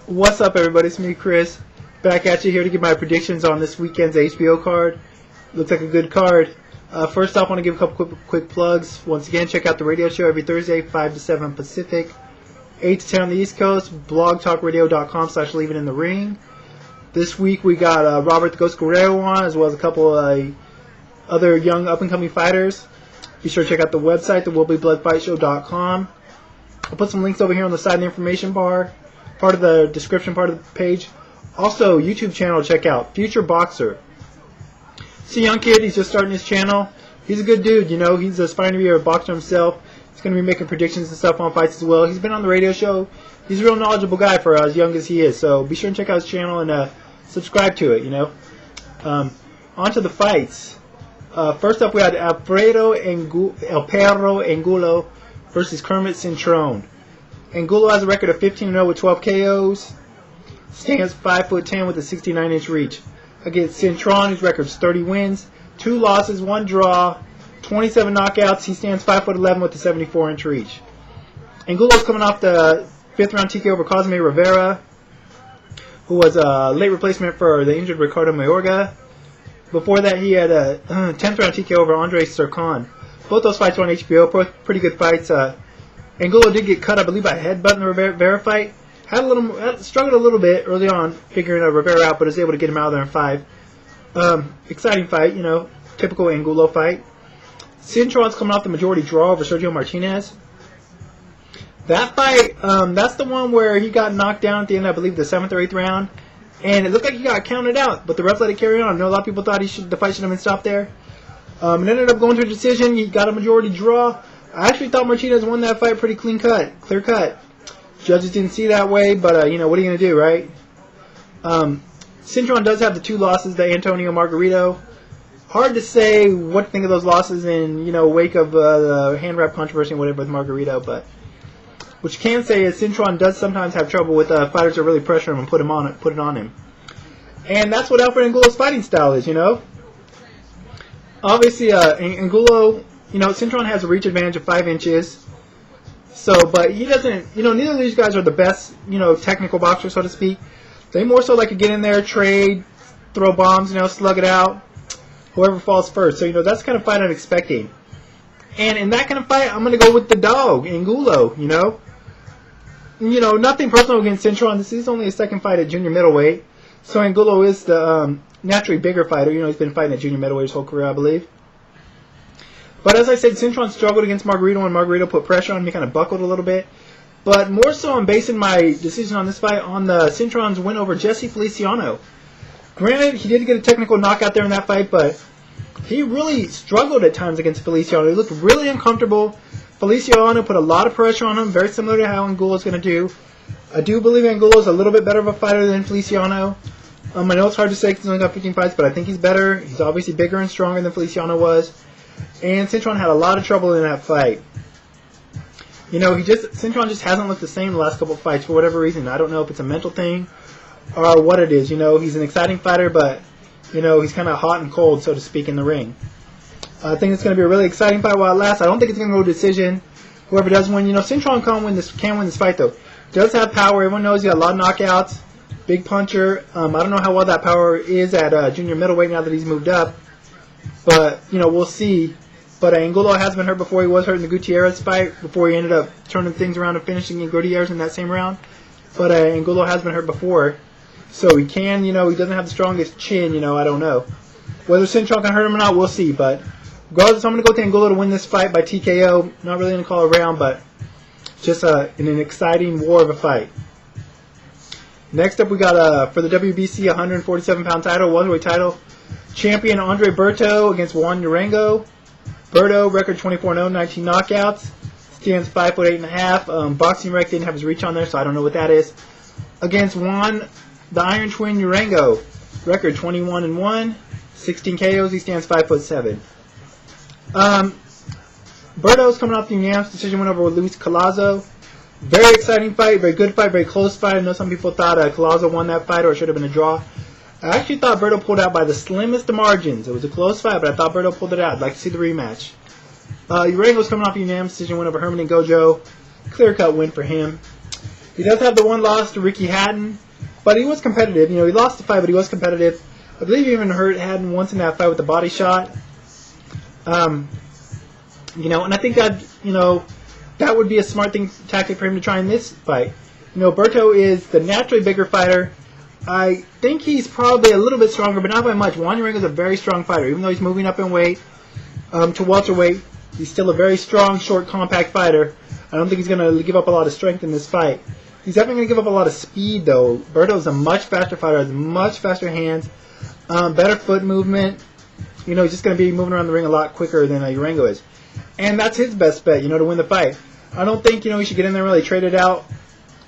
What's up, everybody? It's me, Chris, back at you here to give my predictions on this weekend's HBO card. Looks like a good card. First off, I want to give a couple quick plugs. Once again, check out the radio show every Thursday, 5 to 7 Pacific, 8 to 10 on the East Coast, blogtalkradio.com/leaveininthering. This week we got Robert the Ghost Guerrero on, as well as a couple other young up-and-coming fighters. Be sure to check out the website, thewillbebloodfightshow.com. I'll put some links over here on the side of the information bar, part of the description part of the page. Also, YouTube channel to check out, Future Boxer. It's a young kid, he's just starting his channel. He's a good dude, you know, he's aspiring to be a boxer himself. He's going to be making predictions and stuff on fights as well. He's been on the radio show. He's a real knowledgeable guy for as young as he is. So be sure and check out his channel and subscribe to it, you know. On to the fights. First up, we had Alfredo Angulo versus Kermit Cintron. Angulo has a record of 15-0 with 12 KOs. Stands 5'10" with a 69-inch reach. Against Cintron, his record's 30 wins, 2 losses, 1 draw, 27 knockouts. He stands 5'11" with a 74-inch reach. Angulo's coming off the 5th round TKO over Cosme Rivera, who was a late replacement for the injured Ricardo Mayorga. Before that, he had a 10th round TKO over Andre Serkan. Both those fights were on HBO, pretty good fights. Angulo did get cut, I believe, by a headbutt in the Rivera fight. Struggled a little bit early on, figuring Rivera out, but was able to get him out of there in 5. Exciting fight, you know, typical Angulo fight. Cintron's coming off the majority draw over Sergio Martinez. That fight, that's the one where he got knocked down at the end, I believe, the 7th or 8th round. And it looked like he got counted out, but the ref let it carry on. I know a lot of people thought the fight should have been stopped there. It ended up going to a decision. He got a majority draw. I actually thought Martinez won that fight pretty clear cut. Judges didn't see that way, but, you know, what are you going to do, right? Cintron does have the 2 losses to Antonio Margarito. Hard to say what to think of those losses in, you know, wake of the hand wrap controversy and whatever with Margarito, but what you can say is Cintron does sometimes have trouble with fighters that really pressure him and put it on him. And that's what Alfredo Angulo's fighting style is, you know? Obviously, Angulo, you know, Cintron has a reach advantage of 5 inches. So, but he doesn't, you know, neither of these guys are the best, you know, technical boxers, so to speak. They more so like to get in there, trade, throw bombs, you know, slug it out, whoever falls first. So, you know, that's the kind of fight I'm expecting. And in that kind of fight, I'm going to go with the dog, Angulo, you know. You know, nothing personal against Cintron. This is only his 2nd fight at junior middleweight. So Angulo is the naturally bigger fighter. You know, he's been fighting at junior middleweight his whole career, I believe. But as I said, Cintron struggled against Margarito, and Margarito put pressure on him. He kind of buckled a little bit. But more so, I'm basing my decision on this fight on the Cintron's win over Jesse Feliciano. Granted, he did get a technical knockout there in that fight, but he really struggled at times against Feliciano. He looked really uncomfortable. Feliciano put a lot of pressure on him, very similar to how Angulo's going to do. I do believe Angulo's a little bit better of a fighter than Feliciano. I know it's hard to say because he's only got 15 fights, but I think he's better. He's obviously bigger and stronger than Feliciano was. And Cintron had a lot of trouble in that fight. You know, Cintron just hasn't looked the same the last couple of fights for whatever reason. I don't know if it's a mental thing or what it is. You know, he's an exciting fighter, but, you know, he's kind of hot and cold, so to speak, in the ring. I think it's going to be a really exciting fight while it lasts. I don't think it's going to go to decision. Whoever does win, you know, Cintron can win this fight, though. He does have power. Everyone knows he got a lot of knockouts. Big puncher. I don't know how well that power is at junior middleweight now that he's moved up. But, you know, we'll see. But Angulo has been hurt before. He was hurt in the Gutierrez fight before he ended up turning things around and finishing Gutierrez in that same round. But Angulo has been hurt before. So he can, you know, he doesn't have the strongest chin, you know, I don't know. Whether Cintron can hurt him or not, we'll see. But regardless, I'm going to go with Angulo to win this fight by TKO. Not really going to call it around, but just in an exciting war of a fight. Next up, we got for the WBC 147-pound title, welterweight title, champion Andre Berto against Juan Urango. Berto, record 24-0, 19 knockouts. Stands 5'8.5". Boxing rec didn't have his reach on there, so I don't know what that is. Against Juan, the Iron Twin Urango, record 21-1, 16 KOs. He stands 5'7". Berto's coming off the unanimous decision win over Luis Collazo. Very exciting fight, very good fight, very close fight. I know some people thought Collazo won that fight or it should have been a draw. I actually thought Berto pulled out by the slimmest of margins. It was a close fight, but I thought Berto pulled it out. I'd like to see the rematch. Urango's coming off a unanimous decision win over Herman and Gojo. Clear-cut win for him. He does have the one loss to Ricky Hatton, but he was competitive. You know, he lost the fight, but he was competitive. I believe he even hurt Hatton once in that fight with the body shot. You know, and I think that, you know, that would be a smart tactic for him to try in this fight. You know, Berto is the naturally bigger fighter. I think he's probably a little bit stronger, but not by much. Juan Urango is a very strong fighter. Even though he's moving up in weight to welterweight, he's still a very strong, short, compact fighter. I don't think he's going to give up a lot of strength in this fight. He's definitely going to give up a lot of speed, though. Berto's a much faster fighter, has much faster hands, better foot movement. You know, he's just going to be moving around the ring a lot quicker than Urango is. And that's his best bet, you know, to win the fight. I don't think, you know, he should get in there and really trade it out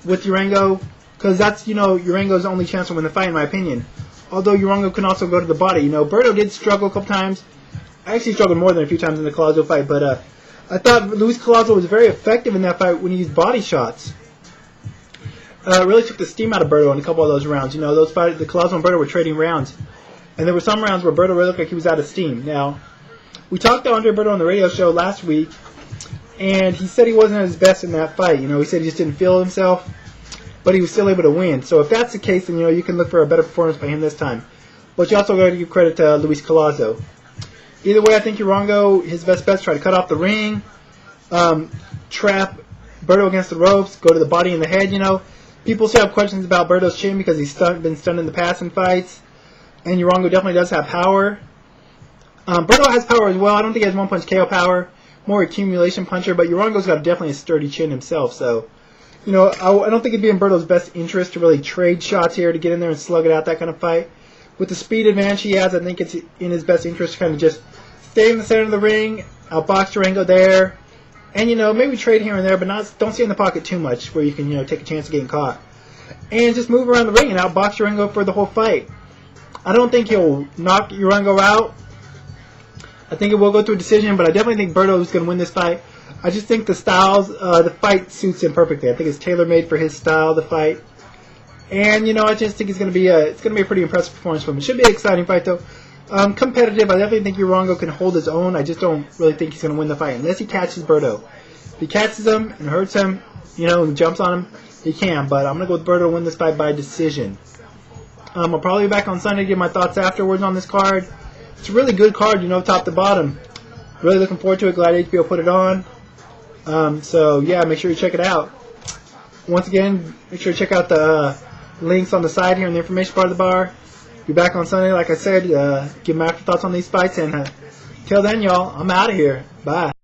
with Urango, because that's, you know, Urango's only chance to win the fight, in my opinion. Although Urango can also go to the body. You know, Berto did struggle a couple times. I actually struggled more than a few times in the Collazo fight, but I thought Luis Collazo was very effective in that fight when he used body shots. Really took the steam out of Berto in a couple of those rounds. You know, those fights, the Collazo and Berto were trading rounds. And there were some rounds where Berto really looked like he was out of steam. Now, we talked to Andre Berto on the radio show last week, and he said he wasn't at his best in that fight. You know, he said he just didn't feel himself, but he was still able to win. So if that's the case, then, you know, you can look for a better performance by him this time. But you also got to give credit to Luis Collazo. Either way, I think Urango, his best bet is try to cut off the ring, trap Berto against the ropes, go to the body and the head, you know. People still have questions about Berto's chin because he's been stunned in the past in fights. And Urango definitely does have power. Berto has power as well. I don't think he has one-punch KO power. More accumulation puncher, but Urango's got definitely a sturdy chin himself. So, you know, I don't think it'd be in Berto's best interest to really trade shots here to get in there and slug it out, that kind of fight. With the speed advantage he has, I think it's in his best interest to kind of just stay in the center of the ring, outbox Urango there, and, you know, maybe trade here and there, but don't stay in the pocket too much where you can, you know, take a chance of getting caught. And just move around the ring and outbox Urango for the whole fight. I don't think he'll knock Urango out. I think it will go to a decision, but I definitely think Berto is going to win this fight. I just think the fight suits him perfectly. I think it's tailor-made for his style, the fight. And, you know, I just think it's going to be a pretty impressive performance from him. It should be an exciting fight, though. Competitive. I definitely think Urango can hold his own. I just don't really think he's going to win the fight unless he catches Berto. If he catches him and hurts him, you know, and jumps on him, he can. But I'm going to go with Berto to win this fight by decision. I'll probably be back on Sunday to give my thoughts afterwards on this card. It's a really good card, you know, top to bottom. Really looking forward to it. Glad HBO put it on. So, yeah, make sure you check it out. Once again, make sure to check out the links on the side here in the information part of the bar. Be back on Sunday, like I said, give my afterthoughts on these fights. And till then, y'all, I'm out of here. Bye.